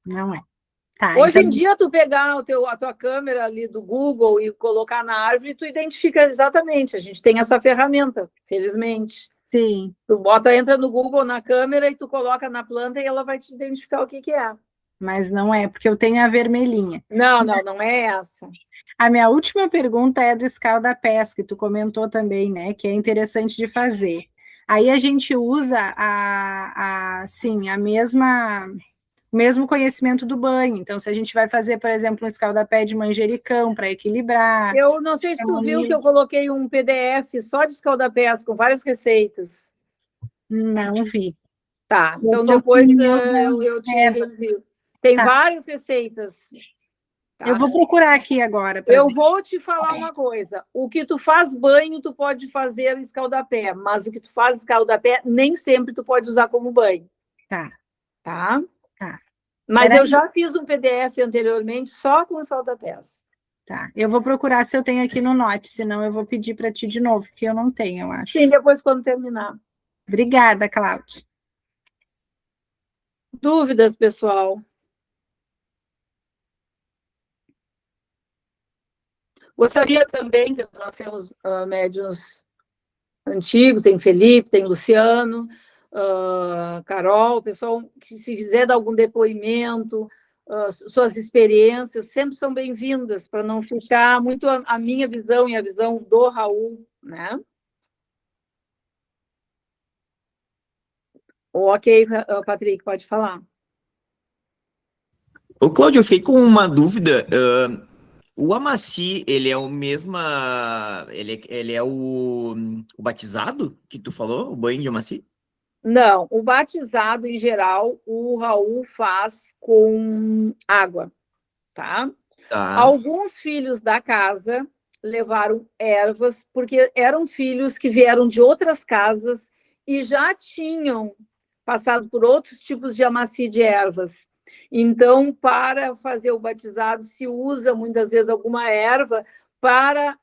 Não é. Tá, Hoje em dia, tu pegar a tua câmera ali do Google e colocar na árvore, tu identifica exatamente. A gente tem essa ferramenta, felizmente. Sim. Tu entra no Google na câmera e tu coloca na planta e ela vai te identificar o que é. Mas não é, porque eu tenho a vermelhinha. Não é essa. A minha última pergunta é do escaldapés, que tu comentou também, né? Que é interessante de fazer. Aí a gente usa o mesmo conhecimento do banho. Então, se a gente vai fazer, por exemplo, um escaldapé de manjericão para equilibrar... Eu não sei se tu viu que eu coloquei um PDF só de escaldapés, com várias receitas. Não vi. Tá, então depois eu te envio. Tem várias receitas. Tá? Eu vou procurar aqui agora. Eu vou te falar uma coisa. O que tu faz banho, tu pode fazer escaldapé, mas o que tu faz escaldapé, nem sempre tu pode usar como banho. Tá? Mas eu já fiz um PDF anteriormente só com escaldapés. Tá, eu vou procurar se eu tenho aqui no Note, senão eu vou pedir para ti de novo, que eu não tenho, eu acho. Sim, depois quando terminar. Obrigada, Cláudia. Dúvidas, pessoal? Gostaria também que nós temos médiuns antigos, tem Felipe, tem Luciano, Carol, pessoal que se quiser dar algum depoimento, suas experiências, sempre são bem-vindas, para não ficar muito a minha visão e a visão do Raul, né? Ok, Patrick, pode falar. Ô, Cláudio, eu fiquei com uma dúvida. O Amaci, ele é o mesmo. Ele é o batizado que tu falou? O banho de Amaci? Não, o batizado, em geral, o Raul faz com água, tá? Tá. Alguns filhos da casa levaram ervas, porque eram filhos que vieram de outras casas e já tinham passado por outros tipos de amacia de ervas. Então, para fazer o batizado, se usa muitas vezes alguma erva para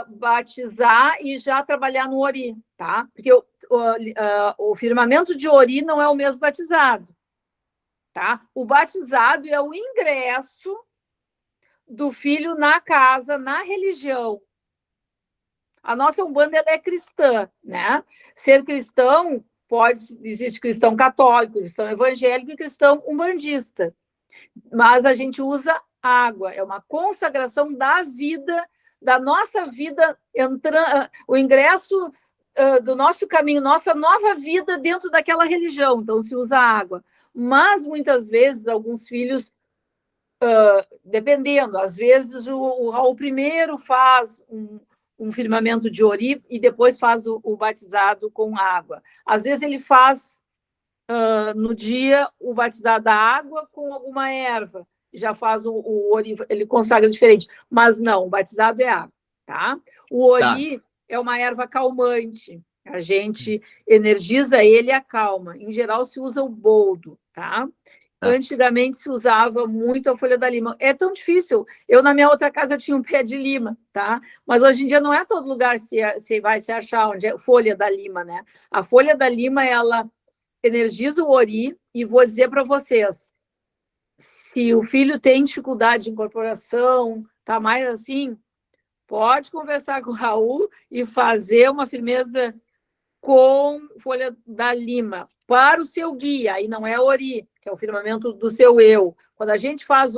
batizar e já trabalhar no ori, tá? Porque o firmamento de ori não é o mesmo batizado, tá? O batizado é o ingresso do filho na casa, na religião. A nossa Umbanda ela é cristã, né? Ser cristão existe cristão católico, cristão evangélico e cristão umbandista. Mas a gente usa água, é uma consagração da vida, da nossa vida, o ingresso do nosso caminho, nossa nova vida dentro daquela religião. Então, se usa água. Mas, muitas vezes, alguns filhos dependendo, às vezes o Raul primeiro faz um firmamento de ori e depois faz o batizado com água. Às vezes ele faz no dia o batizado da água com alguma erva, já faz o ori, ele consagra diferente, mas não, o batizado é água, tá? O ori é uma erva calmante, a gente energiza ele e acalma. Em geral se usa o boldo, tá? Antigamente se usava muito a folha da lima. É tão difícil. Eu, na minha outra casa, eu tinha um pé de lima, tá? Mas hoje em dia não é todo lugar se vai se achar onde é folha da lima, né? A folha da lima, ela energiza o ori, e vou dizer para vocês, se o filho tem dificuldade de incorporação, tá mais assim, pode conversar com o Raul e fazer uma firmeza com folha da lima para o seu guia, aí não é ori, que é o firmamento do seu eu. Quando a gente faz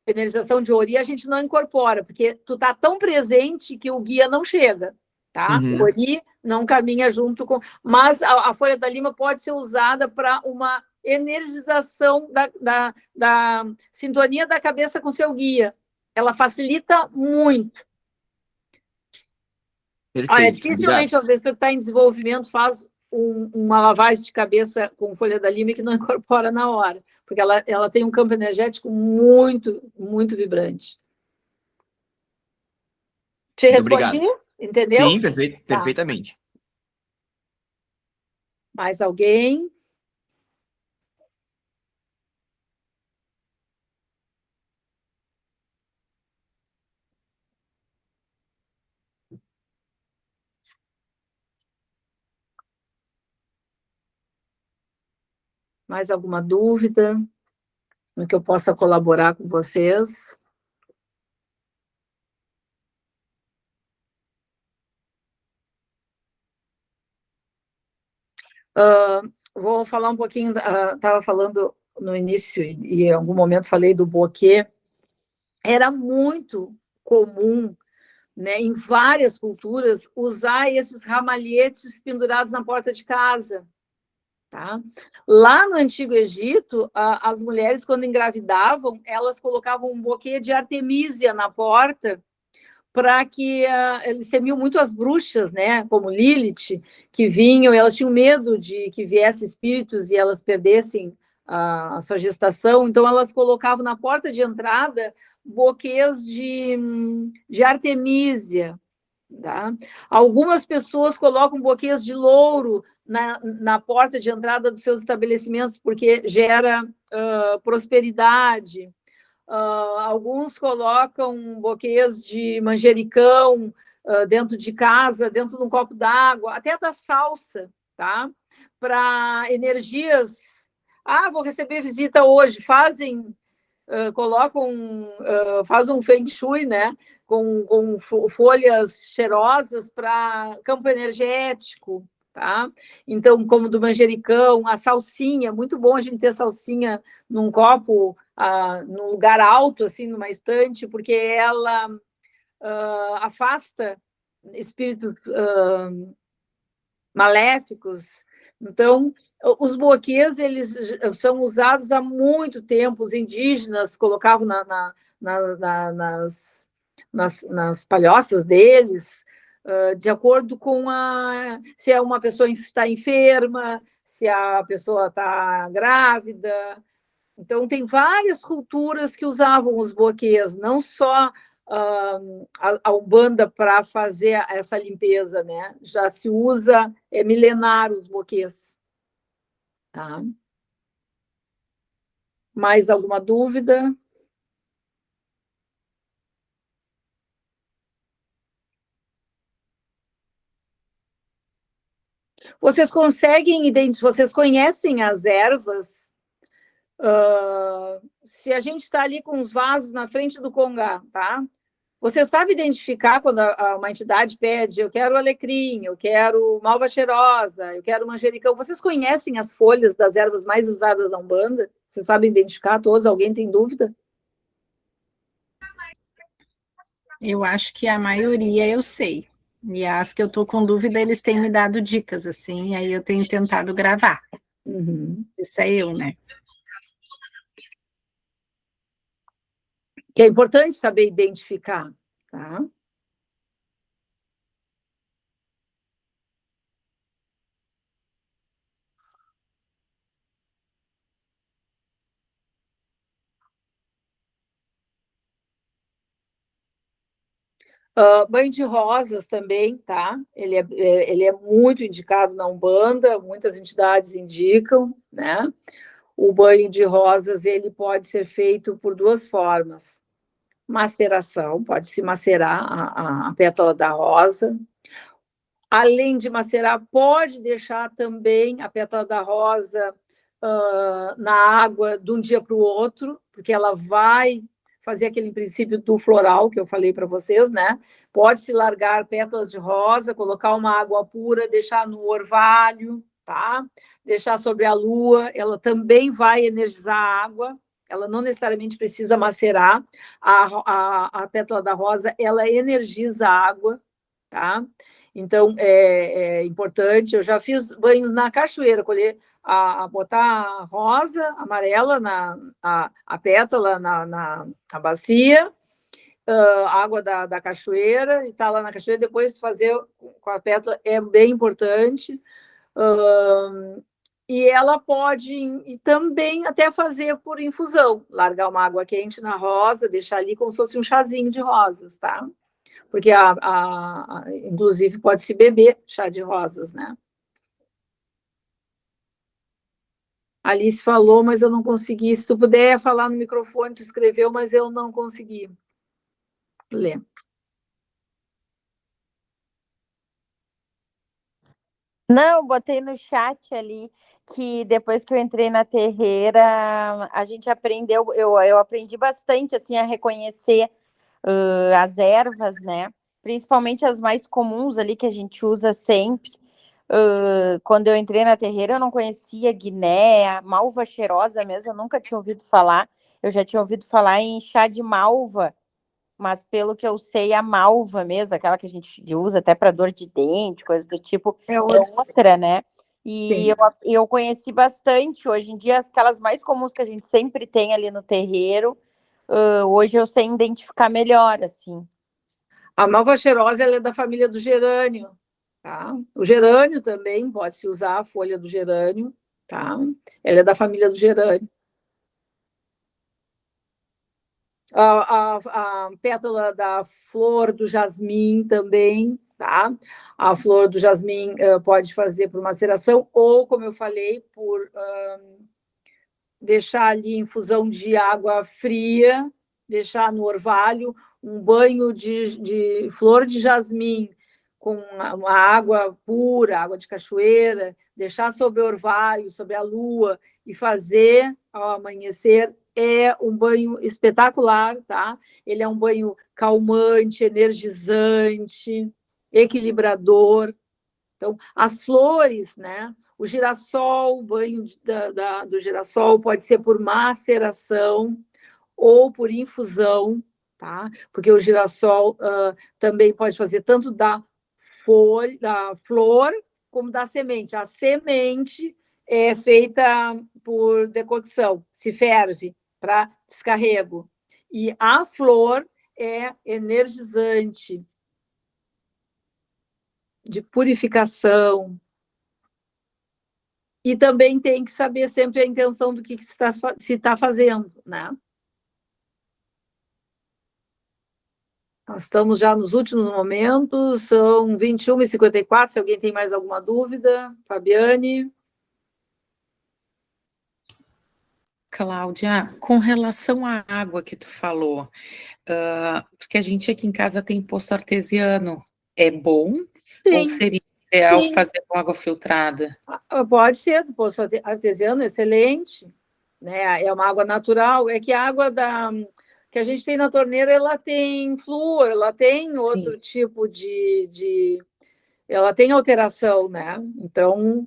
energização de ori, a gente não incorpora, porque tu tá tão presente que o guia não chega, tá? O ori não caminha junto com... Mas a folha da lima pode ser usada para uma energização da sintonia da cabeça com o seu guia. Ela facilita muito. Perfeito. Olha, dificilmente uma pessoa que está em desenvolvimento faz uma lavagem de cabeça com folha da lima que não incorpora na hora, porque ela tem um campo energético muito, muito vibrante. Te Muito respondi? obrigado. Entendeu? Sim, Tá. perfeitamente. Mais alguém? Mais alguma dúvida no que eu possa colaborar com vocês? Vou falar um pouquinho, estava falando no início, e em algum momento falei do buquê. Era muito comum, né, em várias culturas, usar esses ramalhetes pendurados na porta de casa. Tá? Lá no Antigo Egito, as mulheres, quando engravidavam, elas colocavam um buquê de artemísia na porta, para que eles temiam muito as bruxas, né, como Lilith, que vinham, elas tinham medo de que viessem espíritos e elas perdessem a sua gestação, então elas colocavam na porta de entrada buquês de artemísia. Tá? Algumas pessoas colocam buquês de louro na porta de entrada dos seus estabelecimentos, porque gera prosperidade. alguns colocam buquês de manjericão dentro de casa, dentro de um copo d'água, até da salsa, tá? Para energias. Vou receber visita hoje, fazem um feng shui, né? Com folhas cheirosas para campo energético, tá? Então, como do manjericão, a salsinha, muito bom a gente ter salsinha num copo, num lugar alto, assim, numa estante, porque ela afasta espíritos maléficos. Então, os buquês, eles são usados há muito tempo, os indígenas colocavam nas palhoças deles, de acordo com se uma pessoa está enferma, se a pessoa está grávida. Então, tem várias culturas que usavam os buquês, não só a Umbanda para fazer essa limpeza, né? Já se usa, é milenar os buquês. Tá? Mais alguma dúvida? Vocês vocês conhecem as ervas? Se a gente está ali com os vasos na frente do congá, tá? Você sabe identificar quando uma entidade pede, eu quero alecrim, eu quero malva cheirosa, eu quero manjericão. Vocês conhecem as folhas das ervas mais usadas na Umbanda? Vocês sabem identificar todas? Alguém tem dúvida? Eu acho que a maioria eu sei. E as que eu tô com dúvida, eles têm me dado dicas, assim, e aí eu tenho tentado gravar. Isso é eu, né? Que é importante saber identificar, tá? Banho de rosas também, tá? Ele é muito indicado na Umbanda, muitas entidades indicam, né? O banho de rosas, ele pode ser feito por duas formas. Maceração, pode-se macerar a pétala da rosa. Além de macerar, pode deixar também a pétala da rosa na água de um dia para o outro, porque ela vai fazer aquele princípio do floral que eu falei para vocês, né? Pode-se largar pétalas de rosa, colocar uma água pura, deixar no orvalho, tá? Deixar sobre a lua, ela também vai energizar a água, ela não necessariamente precisa macerar. A pétala da rosa, ela energiza a água, tá? Então, é importante. Eu já fiz banhos na cachoeira, botar a rosa amarela, a pétala na bacia, a água da cachoeira, e tá lá na cachoeira, depois fazer com a pétala é bem importante. E ela pode e também até fazer por infusão, largar uma água quente na rosa, deixar ali como se fosse um chazinho de rosas, tá? Porque, inclusive, pode-se beber chá de rosas, né? Alice falou, mas eu não consegui. Se tu puder falar no microfone, tu escreveu, mas eu não consegui ler. Não, botei no chat ali que depois que eu entrei na terreira, a gente aprendeu, eu aprendi bastante assim a reconhecer as ervas, né? Principalmente as mais comuns ali que a gente usa sempre. Quando eu entrei na terreira, eu não conhecia guiné, malva cheirosa mesmo, eu nunca tinha ouvido falar. Eu já tinha ouvido falar em chá de malva, mas pelo que eu sei, a malva mesmo, aquela que a gente usa até para dor de dente, coisa do tipo, é outra, né? E eu conheci bastante. Hoje em dia, aquelas mais comuns que a gente sempre tem ali no terreiro, hoje eu sei identificar melhor, assim. A malva cheirosa, ela é da família do gerânio, tá? O gerânio também pode-se usar a folha do gerânio, tá? Ela é da família do gerânio. A pétala da flor do jasmim também, tá? A flor do jasmim pode fazer por maceração ou, como eu falei, por deixar ali infusão de água fria, deixar no orvalho um banho de flor de jasmim com uma água pura, água de cachoeira, deixar sobre o orvalho, sobre a lua e fazer ao amanhecer é um banho espetacular, tá? Ele é um banho calmante, energizante, equilibrador. Então, as flores, né? O girassol, o banho do girassol pode ser por maceração ou por infusão, tá? Porque o girassol também pode fazer tanto da folha, da flor, como da semente. A semente é feita por decocção, se ferve para descarrego. E a flor é energizante, de purificação. E também tem que saber sempre a intenção do que se está fazendo, né? Nós estamos já nos últimos momentos, são 21h54, se alguém tem mais alguma dúvida. Fabiane? Cláudia, com relação à água que tu falou, porque a gente aqui em casa tem poço artesiano, é bom? Ou Sim, seria ideal sim. fazer com água filtrada? Pode ser, do poço artesiano, excelente, né? É uma água natural, é que a água que a gente tem na torneira, ela tem flúor, ela tem outro tipo ela tem alteração, né? Então,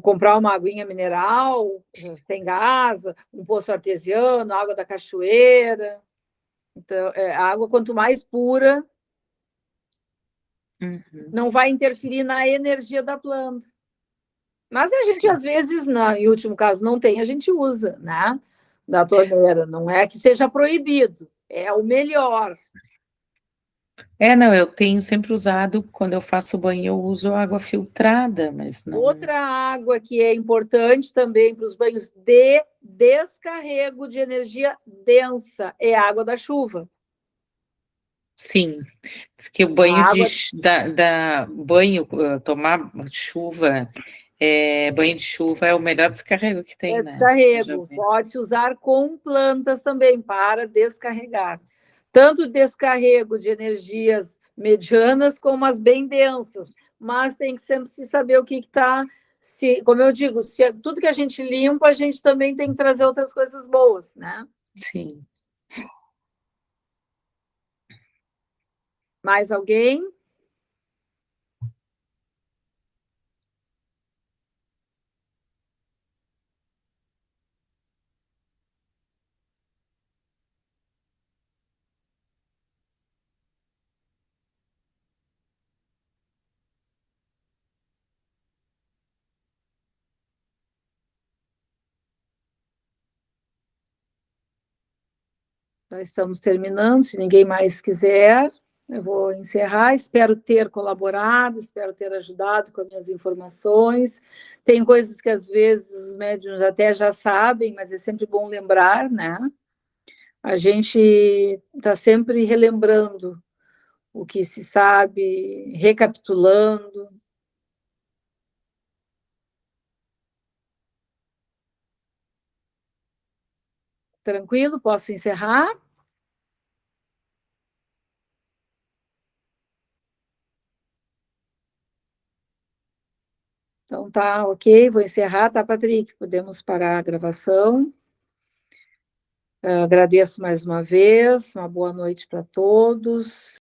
comprar uma aguinha mineral, sem gás, um poço artesiano, água da cachoeira. Então, a água, quanto mais pura, não vai interferir na energia da planta. Mas a gente, às vezes, em último caso, não tem, a gente usa, né? Da torneira. Não é que seja proibido, é o melhor. Não, eu tenho sempre usado, quando eu faço banho, eu uso água filtrada, mas não... Outra água que é importante também para os banhos de descarrego de energia densa é a água da chuva. Sim, diz que o banho tomar chuva, banho de chuva é o melhor descarrego que tem, né? Descarrego, pode-se usar com plantas também para descarregar. Tanto descarrego de energias medianas como as bem densas, mas tem que sempre se saber o que está... Como eu digo, tudo que a gente limpa, a gente também tem que trazer outras coisas boas, né? Sim. Mais alguém? Nós estamos terminando, se ninguém mais quiser, eu vou encerrar. Espero ter colaborado, espero ter ajudado com as minhas informações. Tem coisas que, às vezes, os médiuns até já sabem, mas é sempre bom lembrar, né? A gente está sempre relembrando o que se sabe, recapitulando. Tranquilo? Posso encerrar? Então tá, ok, vou encerrar, tá, Patrick? Podemos parar a gravação. Agradeço mais uma vez, uma boa noite para todos.